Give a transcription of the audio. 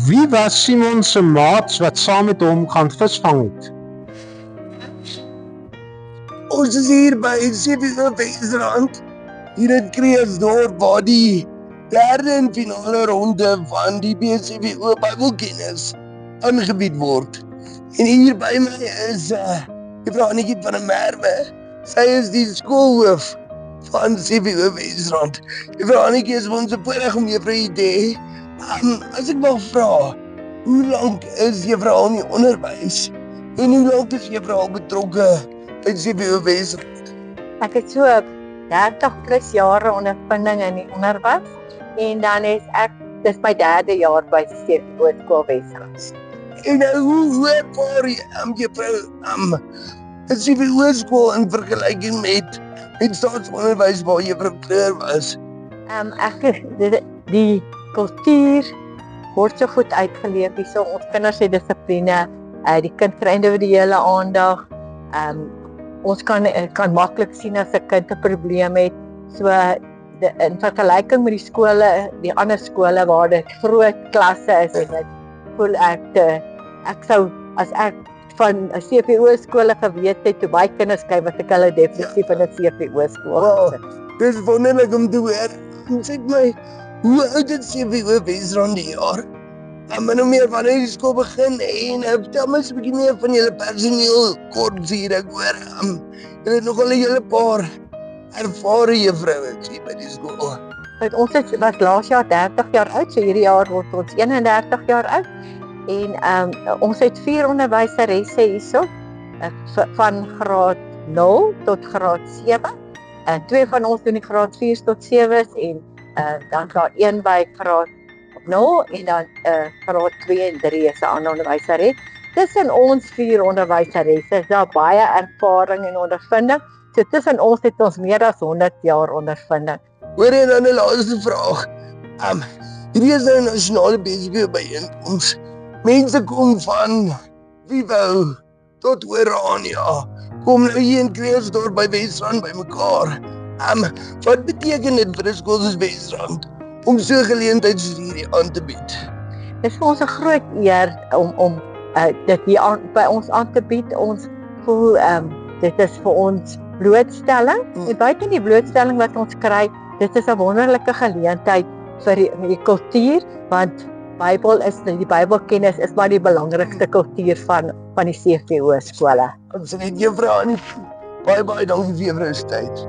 Wie was Simon se maats wat saam met hom gaan visvang het? Ons is hier by CVO Wesrand, hier in Kreersdorp, waar die derde en finale ronde van die BCVO Bybelkennis aangebied word. En hier by my is Juffrou Annetjie van der Merwe. Sy is die skoolhoof van CVO Wesrand. Juffrou Annetjie, is ons 'n voorreg om juffrou hier te hê. As ek mag vra, hoe lank is juffrou al in die onderwys? En hoe lank is juffrou al betrokke by CVO Wesrand? Ek het so 30 plus jare ondervinding in die onderwys en dan is ek, dis my 3de jaar by CVO Skool Wesrand. En hoe ervaar jy juffrou die CVO skool in vergelyking met staatsonderwys waar juffrou kleur was? Die kultuur word so goed uitgeleef hierso. Ons kinders het dissipline, die kind kry individuele aandag. Ons kan maklik sien as 'n kind 'n probleem het. So in vergelyking met die skole, die ander skole waar dit groot klasse is en dit voel ek sou, as ek van 'n CVO skole geweet het toe baie kinders kry, was ek hulle definitief in 'n CVO skool. Wow, dis wonderlik om te hoor. Sê my, hoe oud is CVO Wesrand die jaar? Maar nou meer wanneer die skool begin en vertel my 'n bietjie meer van julle personeel korps hier. Ek hoor julle het nogal 'n hele paar ervare juffrouens hier by die skool. Ons was laas jaar 30 jaar oud, so hierdie jaar word ons 31 jaar oud. En ons het 4 onderwyseresse hierso, van graad 0 tot graad 7. 2 van ons doen die graad 4 tot 7 en dan daar 1 by graad 0 en dan graad 2 en 3 is 'n ander onderwyseres. Tussen ons 4 onderwyseresse is daar baie ervaring en ondervinding. So tussen ons het ons meer as 100 jaar ondervinding. Hoor jy dan 'n laaste vraag? Hierdie is nou 'n nasionale BCVO byeenkoms. Mense kom van Vivo tot Orania. Kom nou hier in Kreersdorp by Wesrand bymekaar. Wat beteken dit vir 'n skool soos Wesrand om so 'n geleentheid soos hierdie aan te bied? Dit is vir ons 'n groot eer om dit hier by ons aan te bied. Ons voel dit is vir ons blootstelling. En buite die blootstelling wat ons kry, dit is 'n wonderlike geleentheid vir die kultuur, want die Bybelkennis is maar die belangrikste kultuur van die CVO skole. Ons het juffrou Annie baie dankie vir juffrou se tyd.